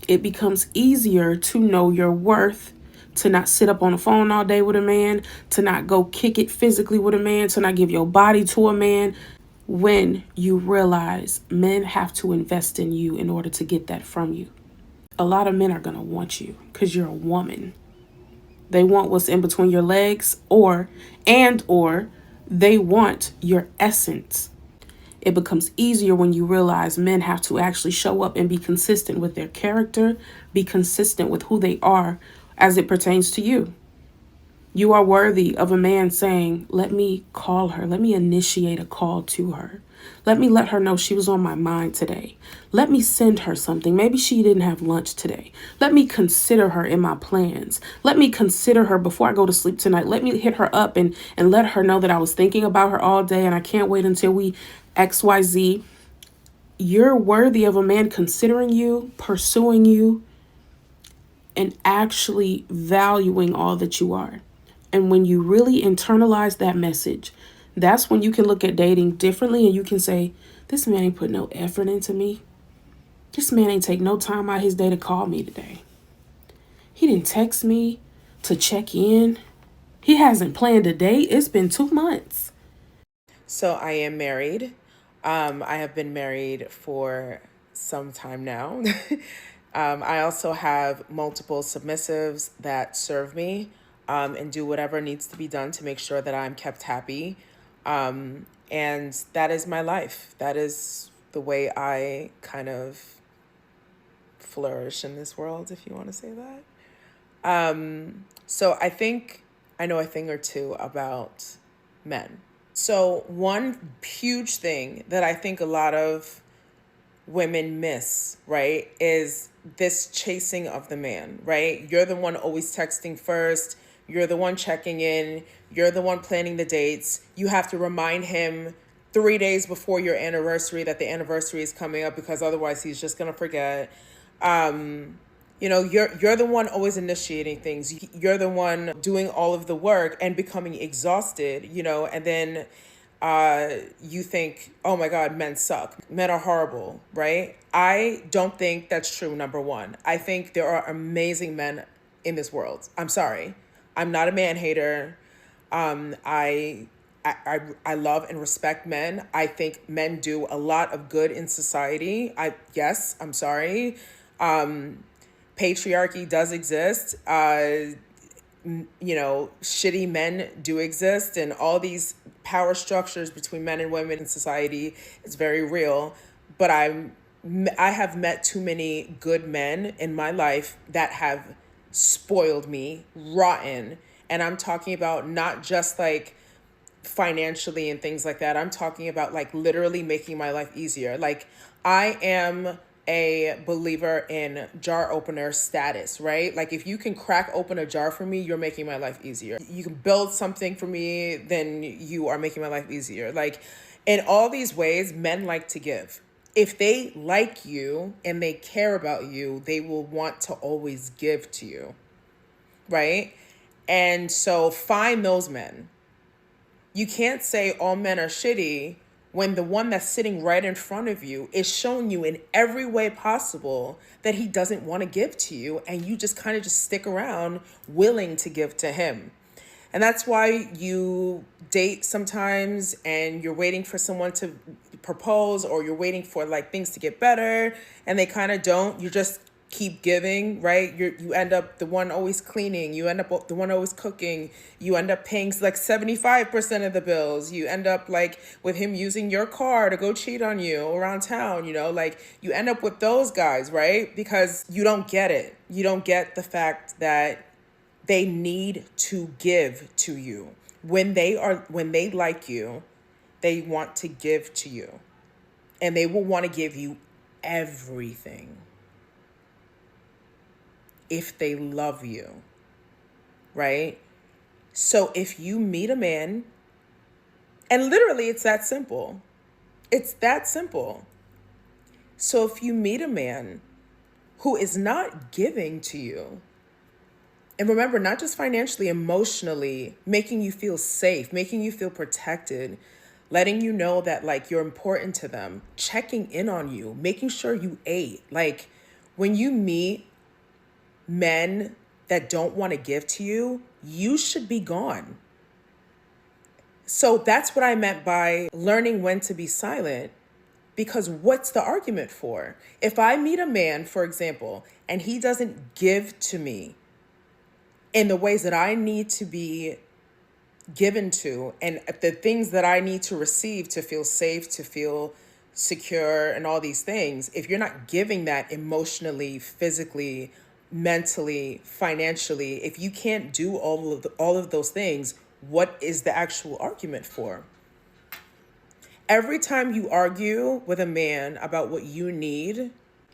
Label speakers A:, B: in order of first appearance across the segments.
A: It becomes easier to know your worth, to not sit up on the phone all day with a man, to not go kick it physically with a man, to not give your body to a man, when you realize men have to invest in you in order to get that from you. A lot of men are going to want you because you're a woman. They want what's in between your legs, or they want your essence. It becomes easier when you realize men have to actually show up and be consistent with their character, be consistent with who they are as it pertains to you. You are worthy of a man saying, let me call her. Let me initiate a call to her. Let her know she was on my mind today. Let me send her something. Maybe she didn't have lunch today. Let me consider her in my plans. Let me consider her before I go to sleep tonight. Let me hit her up and let her know that I was thinking about her all day and I can't wait until we XYZ. You're worthy of a man considering you, pursuing you, and actually valuing all that you are. And when you really internalize that message, that's when you can look at dating differently and you can say, this man ain't put no effort into me. This man ain't take no time out his day to call me today. He didn't text me to check in. He hasn't planned a date. It's been 2 months.
B: So I am married. I have been married for some time now. I also have multiple submissives that serve me and do whatever needs to be done to make sure that I'm kept happy. And that is my life. That is the way I kind of flourish in this world, if you want to say that. So I think I know a thing or two about men. So one huge thing that I think a lot of women miss, right, is this chasing of the man, right? You're the one always texting first. You're the one checking in. You're the one planning the dates. You have to remind him 3 days before your anniversary that the anniversary is coming up because otherwise he's just going to forget. You're the one always initiating things. You're the one doing all of the work and becoming exhausted, and then you think, oh my God, men suck. Men are horrible, right? I don't think that's true, number one. I think there are amazing men in this world. I'm sorry. I'm not a man hater. I love and respect men. I think men do a lot of good in society. I'm sorry. Patriarchy does exist. Shitty men do exist, and all these power structures between men and women in society is very real. But I have met too many good men in my life that have spoiled me rotten. And I'm talking about not just like financially and things like that. I'm talking about like literally making my life easier. Like I am a believer in jar opener status, right? Like if you can crack open a jar for me, you're making my life easier. You can build something for me, then you are making my life easier. Like in all these ways, men like to give. If they like you and they care about you, they will want to always give to you, right? And so find those men. You can't say all men are shitty when the one that's sitting right in front of you is showing you in every way possible that he doesn't want to give to you, and you just kind of just stick around willing to give to him. And that's why you date sometimes and you're waiting for someone to propose, or you're waiting for like things to get better and they kind of don't. You just keep giving, right? You end up the one always cleaning. You end up the one always cooking. You end up paying like 75% of the bills. You end up like with him using your car to go cheat on you around town, like you end up with those guys, right? Because you don't get it. You don't get the fact that they need to give to you. When they like you, they want to give to you. And they will want to give you everything if they love you, right? So if you meet a man, and literally it's that simple. It's that simple. So if you meet a man who is not giving to you, and remember, not just financially, emotionally, making you feel safe, making you feel protected, letting you know that like you're important to them, checking in on you, making sure you ate, like When you meet men that don't want to give to you, you should be gone. So that's what I meant by learning when to be silent, because what's the argument for? If I meet a man, for example, and he doesn't give to me in the ways that I need to be given to, and the things that I need to receive to feel safe, to feel secure, and all these things, if you're not giving that emotionally, physically, mentally, financially, if you can't do all of those things, what is the actual argument for? Every time you argue with a man about what you need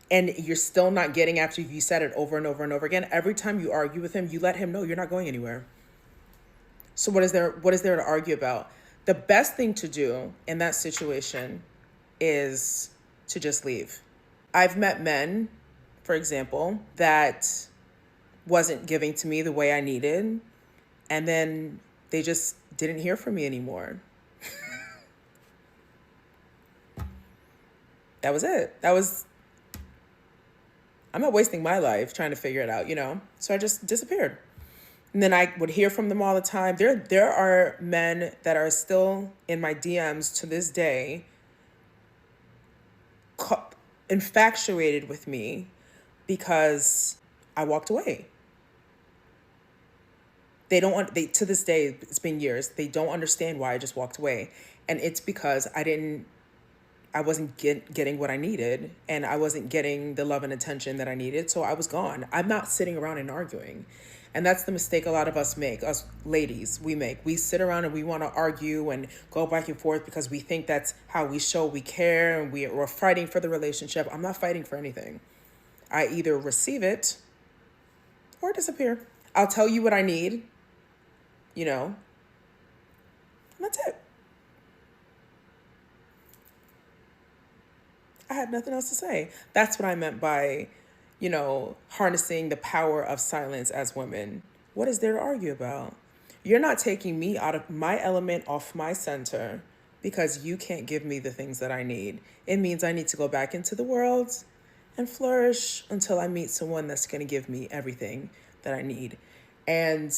B: and you're still not getting after you said it over and over and over again, every time you argue with him, you let him know you're not going anywhere. So what is there to argue about? The best thing to do in that situation is to just leave. I've met men, for example, that wasn't giving to me the way I needed, and then they just didn't hear from me anymore. That was it. I'm not wasting my life trying to figure it out, So I just disappeared. And then I would hear from them all the time. There are men that are still in my DMs to this day, infatuated with me because I walked away. They to this day, it's been years, they don't understand why I just walked away. And it's because I wasn't getting what I needed, and I wasn't getting the love and attention that I needed, so I was gone. I'm not sitting around and arguing. And that's the mistake a lot of us make, us ladies, we make. We sit around and we want to argue and go back and forth because we think that's how we show we care, and we're fighting for the relationship. I'm not fighting for anything. I either receive it or disappear. I'll tell you what I need, and that's it. I had nothing else to say. That's what I meant by, harnessing the power of silence as women. What is there to argue about? You're not taking me out of my element, off my center, because you can't give me the things that I need. It means I need to go back into the world and flourish until I meet someone that's going to give me everything that I need. And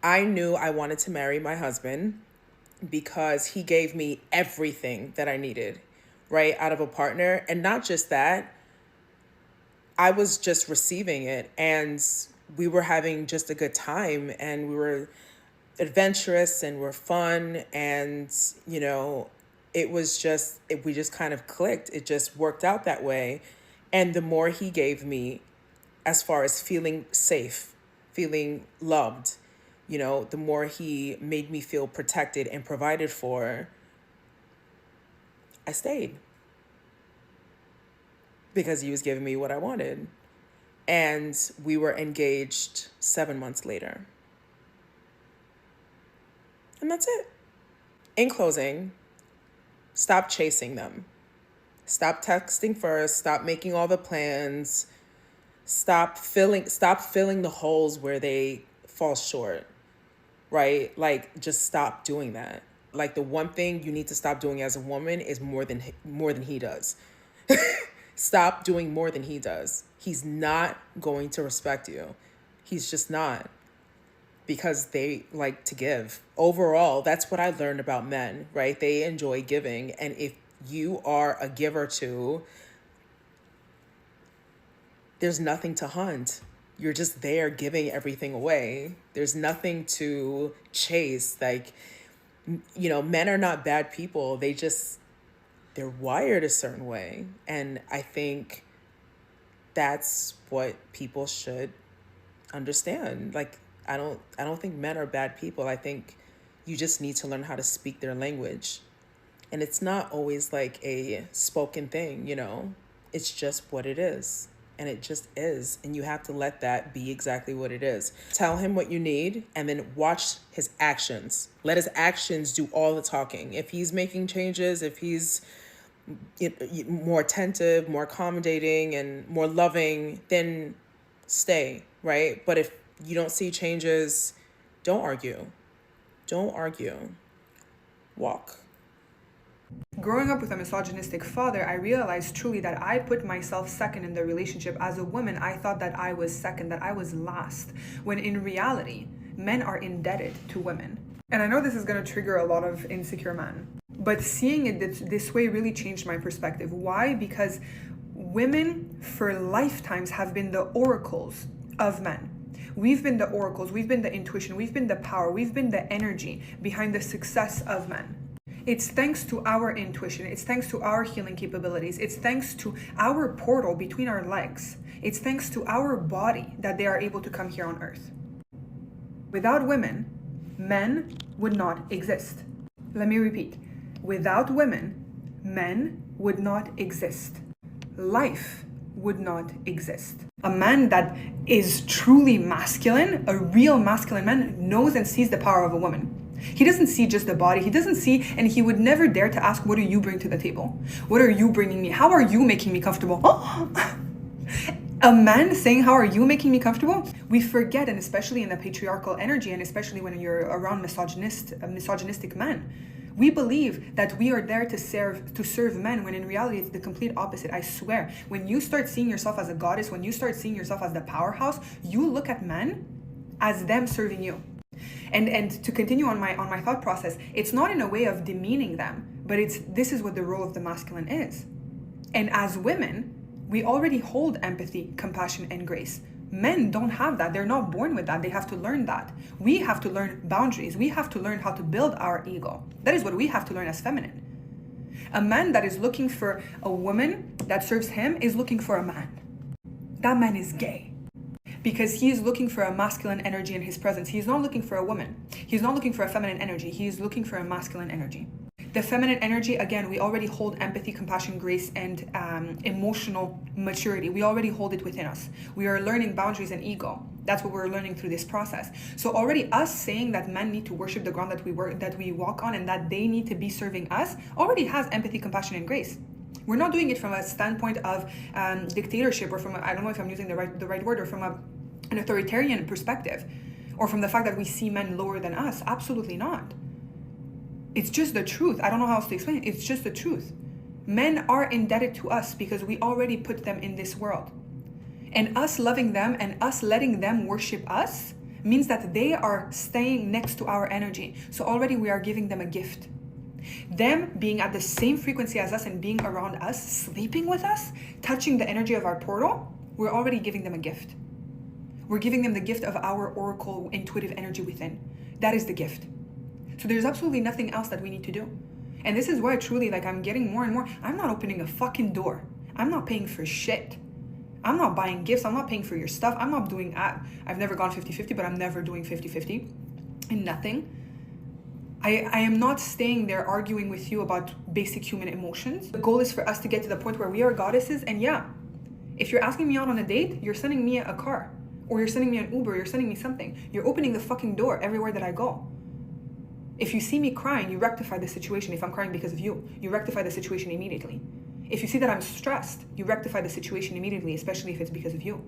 B: I knew I wanted to marry my husband because he gave me everything that I needed, right, out of a partner. And not just that, I was just receiving it, and we were having just a good time, and we were adventurous and we're fun, and it was just we just kind of clicked. It just worked out that way. And the more he gave me as far as feeling safe, feeling loved, the more he made me feel protected and provided for, I stayed. Because he was giving me what I wanted. And we were engaged 7 months later. And that's it. In closing, stop chasing them. Stop texting first. Stop making all the plans. Stop filling the holes where they fall short, right? Like, just stop doing that. Like, the one thing you need to stop doing as a woman is more than he does. Stop doing more than he does. He's not going to respect you. He's just not. Because they like to give. Overall, that's what I learned about men, right? They enjoy giving. And if you are a giver too, there's nothing to hunt. You're just there giving everything away. There's nothing to chase. Like, men are not bad people. They're wired a certain way. And I think that's what people should understand. Like, I don't think men are bad people. I think you just need to learn how to speak their language. And it's not always like a spoken thing, It's just what it is. And it just is. And you have to let that be exactly what it is. Tell him what you need and then watch his actions. Let his actions do all the talking. If he's making changes, if he's more attentive, more accommodating, and more loving, then stay, right? But if you don't see changes, don't argue. Don't argue. Walk.
C: growing up with a misogynistic father, I realized truly that I put myself second in the relationship. As a woman, I thought that I was second, that I was last, when in reality, men are indebted to women. And I know this is going to trigger a lot of insecure men, but seeing it this way really changed my perspective. Why? Because women for lifetimes have been the oracles of men. We've been the oracles, we've been the intuition, we've been the power, we've been the energy behind the success of men. It's thanks to our intuition, it's thanks to our healing capabilities, it's thanks to our portal between our legs, it's thanks to our body that they are able to come here on earth. Without women, men would not exist. Let me repeat. Without women, men would not exist. Life would not exist. A man that is truly masculine, a real masculine man, knows and sees the power of a woman. He doesn't see just the body. He doesn't see, and he would never dare to ask, what do you bring to the table? What are you bringing me? How are you making me comfortable? Oh. A man saying, how are you making me comfortable? We forget, and especially in the patriarchal energy, and especially when you're around misogynistic men, we believe that we are there to serve men, when in reality it's the complete opposite. I swear, when you start seeing yourself as a goddess, when you start seeing yourself as the powerhouse, you look at men as them serving you. And to continue on my thought process, it's not in a way of demeaning them, but this is what the role of the masculine is. And as women, we already hold empathy, compassion, and grace. Men don't have that. They're not born with that. They have to learn that. We have to learn boundaries. We have to learn how to build our ego. That is what we have to learn as feminine. A man that is looking for a woman that serves him is looking for a man. That man is gay. Because he is looking for a masculine energy in his presence. He's not looking for a woman. He's not looking for a feminine energy. He's looking for a masculine energy. The feminine energy, again, we already hold empathy, compassion, grace, and emotional maturity. We already hold it within us. We are learning boundaries and ego. That's what we're learning through this process. So already us saying that men need to worship the ground that we walk on, and that they need to be serving us, already has empathy, compassion, and grace. We're not doing it from a standpoint of dictatorship, or from I don't know if I'm using the right word, or from an authoritarian perspective, or from the fact that we see men lower than us. Absolutely not. It's just the truth. I don't know how else to explain it. It's just the truth. Men are indebted to us because we already put them in this world. And us loving them and us letting them worship us means that they are staying next to our energy. So already we are giving them a gift. Them being at the same frequency as us and being around us, sleeping with us, touching the energy of our portal, we're already giving them a gift. We're giving them the gift of our oracle intuitive energy within. That is the gift. So there's absolutely nothing else that we need to do. And this is why truly, I'm getting more and more, I'm not opening a fucking door. I'm not paying for shit. I'm not buying gifts. I'm not paying for your stuff. I'm not doing, I've never gone 50-50, but I'm never doing 50-50 in nothing. I am not staying there arguing with you about basic human emotions. The goal is for us to get to the point where we are goddesses. And yeah, if you're asking me out on a date, you're sending me a car, or you're sending me an Uber, you're sending me something. You're opening the fucking door everywhere that I go. If you see me crying, you rectify the situation. If I'm crying because of you, you rectify the situation immediately. If you see that I'm stressed, you rectify the situation immediately, especially if it's because of you.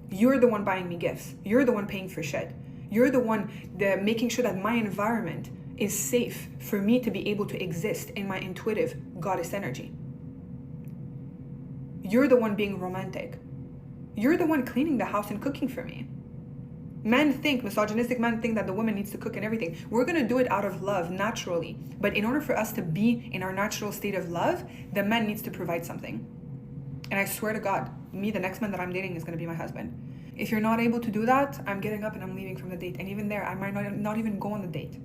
C: You're the one buying me gifts. You're the one paying for shit. You're the one making sure that my environment is safe for me to be able to exist in my intuitive goddess energy. You're the one being romantic. You're the one cleaning the house and cooking for me. Misogynistic men think that the woman needs to cook and everything. We're going to do it out of love, naturally. But in order for us to be in our natural state of love, the man needs to provide something. And I swear to God, the next man that I'm dating is going to be my husband. If you're not able to do that, I'm getting up and I'm leaving from the date. And even there, I might not even go on the date.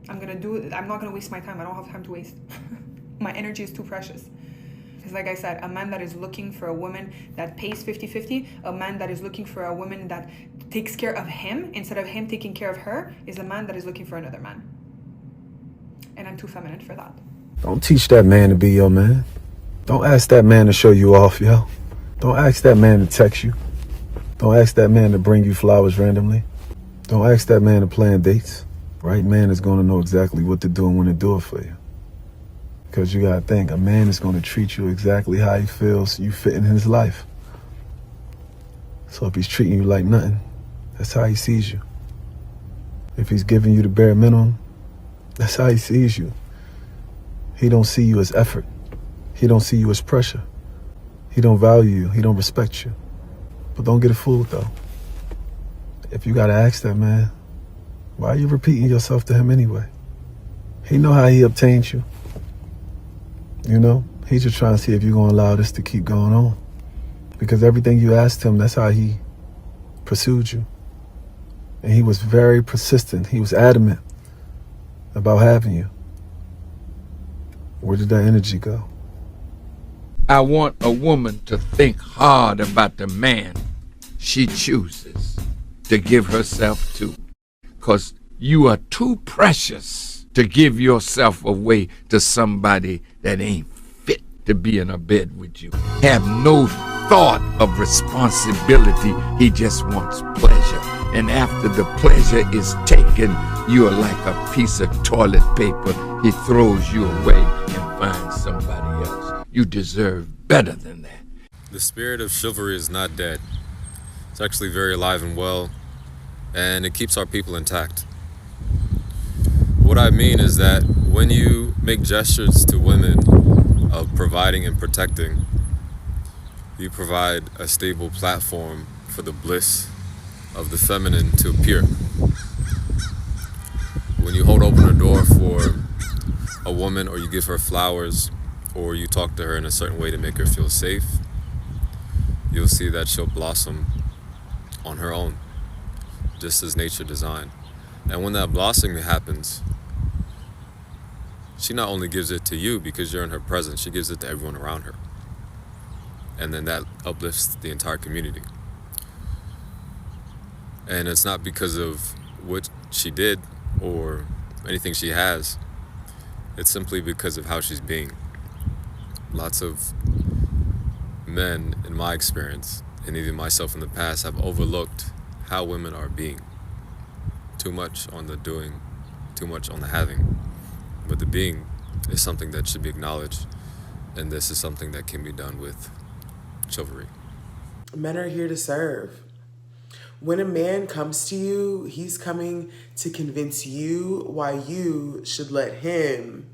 C: I'm not going to waste my time. I don't have time to waste. My energy is too precious. Because like I said, a man that is looking for a woman that pays 50-50, a man that is looking for a woman that takes care of him instead of him taking care of her, is a man that is looking for another man. And I'm too feminine for that.
D: Don't teach that man to be your man. Don't ask that man to show you off, yo. Don't ask that man to text you. Don't ask that man to bring you flowers randomly. Don't ask that man to plan dates. Right man is going to know exactly what to do and when to do it for you. Because you gotta think, a man is gonna treat you exactly how he feels you fit in his life. So if he's treating you like nothing, that's how he sees you. If he's giving you the bare minimum, that's how he sees you. He don't see you as effort. He don't see you as pressure. He don't value you. He don't respect you. But don't get it fooled though. If you gotta ask that man, why are you repeating yourself to him anyway? He know how he obtained you. You know, he's just trying to see if you're gonna allow this to keep going on. Because everything you asked him, that's how he pursued you. And he was very persistent. He was adamant about having you. Where did that energy go?
E: I want a woman to think hard about the man she chooses to give herself to. 'Cause you are too precious to give yourself away to somebody that ain't fit to be in a bed with you. Have no thought of responsibility. He just wants pleasure. And after the pleasure is taken, you are like a piece of toilet paper. He throws you away and finds somebody else. You deserve better than that.
F: The spirit of chivalry is not dead. It's actually very alive and well, and it keeps our people intact. What I mean is that when you make gestures to women of providing and protecting, you provide a stable platform for the bliss of the feminine to appear. When you hold open a door for a woman, or you give her flowers, or you talk to her in a certain way to make her feel safe, you'll see that she'll blossom on her own, just as nature designed. And when that blossoming happens, she not only gives it to you because you're in her presence, she gives it to everyone around her. And then that uplifts the entire community. And it's not because of what she did or anything she has. It's simply because of how she's being. Lots of men, in my experience, and even myself in the past, have overlooked how women are being. Too much on the doing, too much on the having. But the being is something that should be acknowledged, and this is something that can be done with chivalry.
G: Men are here to serve. When a man comes to you, he's coming to convince you why you should let him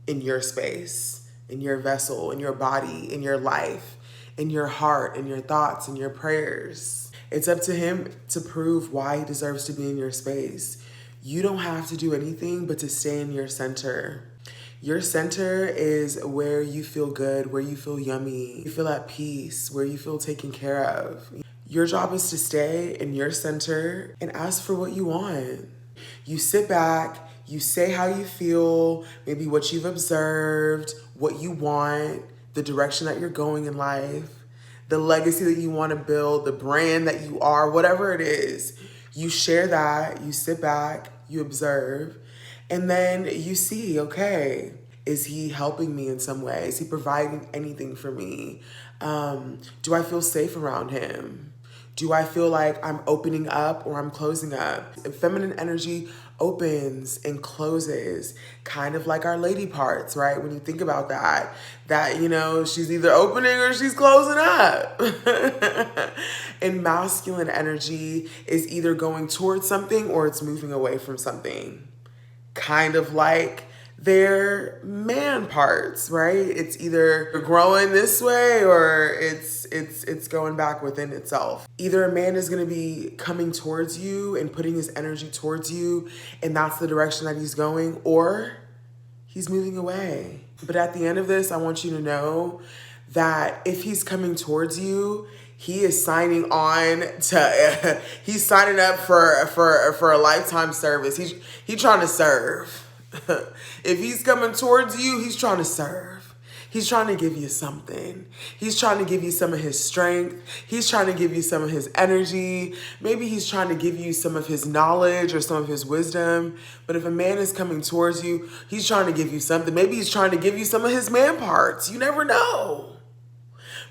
G: in your space, in your vessel, in your body, in your life, in your heart, in your thoughts, in your prayers. It's up to him to prove why he deserves to be in your space. You don't have to do anything but to stay in your center. Your center is where you feel good, where you feel yummy, you feel at peace, where you feel taken care of. Your job is to stay in your center and ask for what you want. You sit back, you say how you feel, maybe what you've observed, what you want, the direction that you're going in life, the legacy that you want to build, the brand that you are, whatever it is. You share that, you sit back, you observe, and then you see, okay, is he helping me in some way? Is he providing anything for me? Do I feel safe around him? Do I feel like I'm opening up or I'm closing up? Feminine energy opens and closes, kind of like our lady parts, right? When you think about that, she's either opening or she's closing up. And masculine energy is either going towards something or it's moving away from something. Kind of like their man parts, right? It's either growing this way or it's going back within itself. Either a man is going to be coming towards you and putting his energy towards you, and that's the direction that he's going, or he's moving away. But at the end of this, I want you to know that if he's coming towards you, he is signing on to he's signing up for a lifetime service. He's trying to serve. If he's coming towards you, he's trying to serve. He's trying to give you something. He's trying to give you some of his strength. He's trying to give you some of his energy. Maybe he's trying to give you some of his knowledge or some of his wisdom. But if a man is coming towards you, he's trying to give you something. Maybe he's trying to give you some of his man parts. You never know.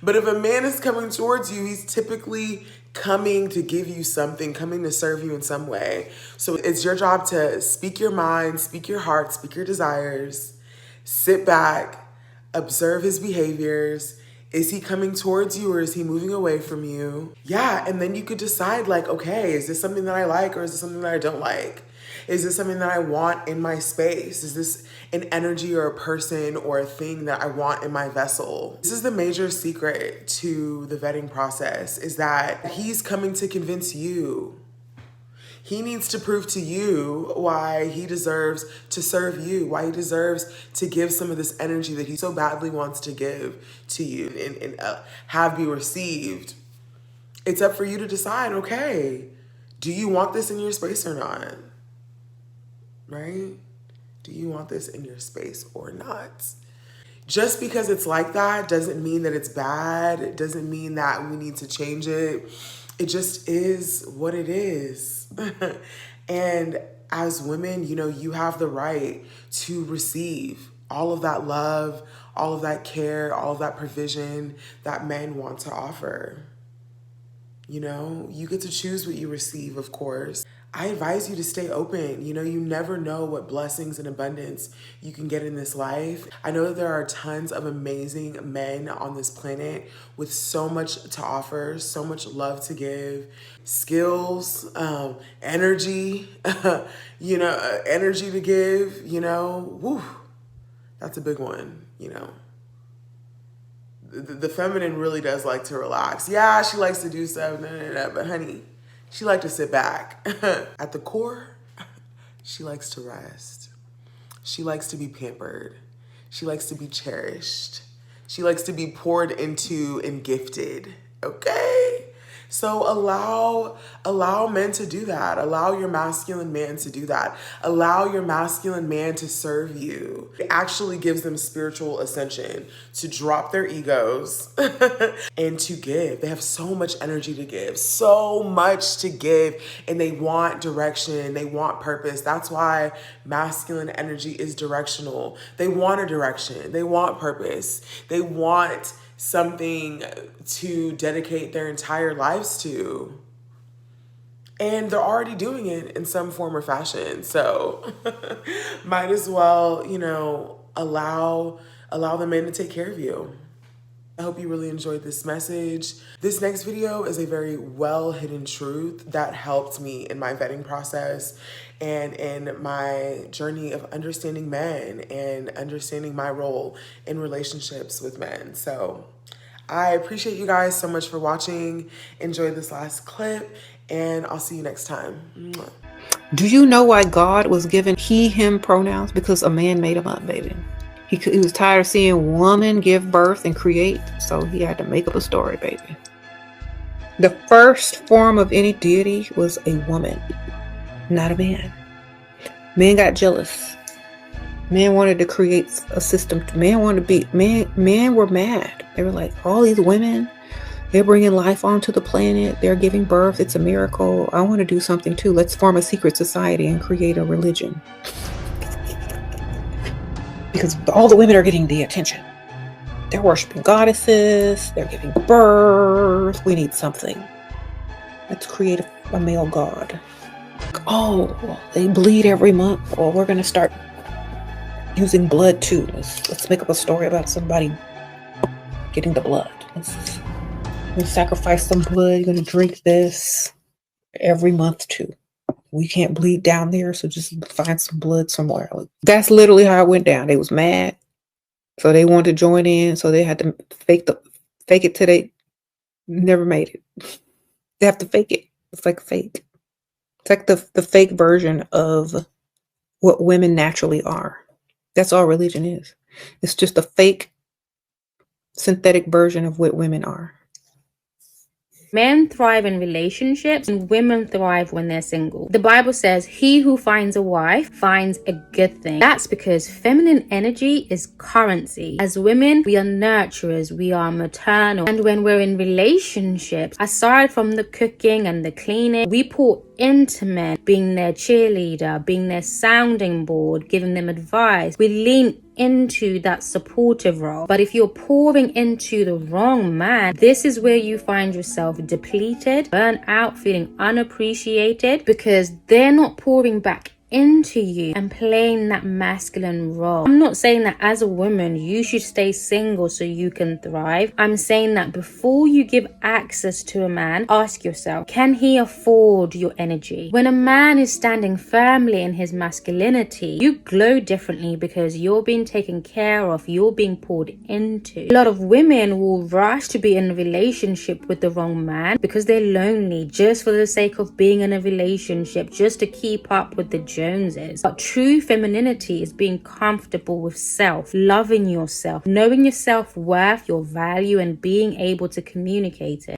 G: But if a man is coming towards you, he's typically coming to give you something, coming to serve you in some way. So it's your job to speak your mind, speak your heart, speak your desires, sit back, observe his behaviors. Is he coming towards you or is he moving away from you? Yeah, and then you could decide like, okay, is this something that I like or is this something that I don't like? Is this something that I want in my space? Is this an energy or a person or a thing that I want in my vessel? This is the major secret to the vetting process, is that he's coming to convince you. He needs to prove to you why he deserves to serve you, why he deserves to give some of this energy that he so badly wants to give to you and have be received. It's up for you to decide, okay, do you want this in your space or not? Right? Do you want this in your space or not? Just because it's like that doesn't mean that it's bad. It doesn't mean that we need to change it. It just is what it is. And as women, you have the right to receive all of that love, all of that care, all of that provision that men want to offer. You get to choose what you receive, of course. I advise you to stay open. You never know what blessings and abundance you can get in this life. I know that there are tons of amazing men on this planet with so much to offer, so much love to give, skills, energy, energy to give, woo, that's a big one, The feminine really does like to relax. Yeah, she likes to do stuff, but honey, she likes to sit back. At the core, she likes to rest. She likes to be pampered. She likes to be cherished. She likes to be poured into and gifted, okay? So allow men to do that. Allow your masculine man to do that. Allow your masculine man to serve you. It actually gives them spiritual ascension to drop their egos and to give. They have so much energy to give, so much to give, and they want direction. They want purpose. That's why masculine energy is directional. They want a direction. They want purpose. They want something to dedicate their entire lives to. And they're already doing it in some form or fashion. So might as well, allow the men to take care of you. I hope you really enjoyed this message. This next video is a very well hidden truth that helped me in my vetting process and in my journey of understanding men and understanding my role in relationships with men. So I appreciate you guys so much for watching. Enjoy this last clip, and I'll see you next time. Mwah.
H: Do you know why God was given he, him pronouns? Because a man made him up, baby. He was tired of seeing woman give birth and create, so he had to make up a story, baby. The first form of any deity was a woman, not a man. Men got jealous. Men wanted to create a system. Men were mad. They were like, all these women, they're bringing life onto the planet. They're giving birth. It's a miracle. I want to do something too. Let's form a secret society and create a religion. Because all the women are getting the attention. They're worshiping goddesses. They're giving birth. We need something. Let's create a male god. Oh, they bleed every month. Well, we're going to start using blood too. Let's make up a story about somebody getting the blood. Let's sacrifice some blood. You're going to drink this every month too. We can't bleed down there, so just find some blood somewhere. That's literally how it went down. They was mad, so they wanted to join in, so they had to fake it till they never made it. They have to fake it. It's like fake. It's like the fake version of what women naturally are. That's all religion is. It's just a fake, synthetic version of what women are.
I: Men thrive in relationships and women thrive when they're single. The Bible says, he who finds a wife finds a good thing. That's because feminine energy is currency. As women, we are nurturers, we are maternal. And when we're in relationships, aside from the cooking and the cleaning, we pour into men, being their cheerleader, being their sounding board, giving them advice. We lean into that supportive role. But if you're pouring into the wrong man, this is where you find yourself depleted, burnt out, feeling unappreciated, because they're not pouring back into you and playing that masculine role. I'm not saying that as a woman you should stay single so you can thrive. I'm saying that before you give access to a man, ask yourself, can he afford your energy? When a man is standing firmly in his masculinity, you glow differently because you're being taken care of, you're being poured into. A lot of women will rush to be in a relationship with the wrong man because they're lonely, just for the sake of being in a relationship, just to keep up with the Joneses. But true femininity is being comfortable with self, loving yourself, knowing your self-worth, your value, and being able to communicate it.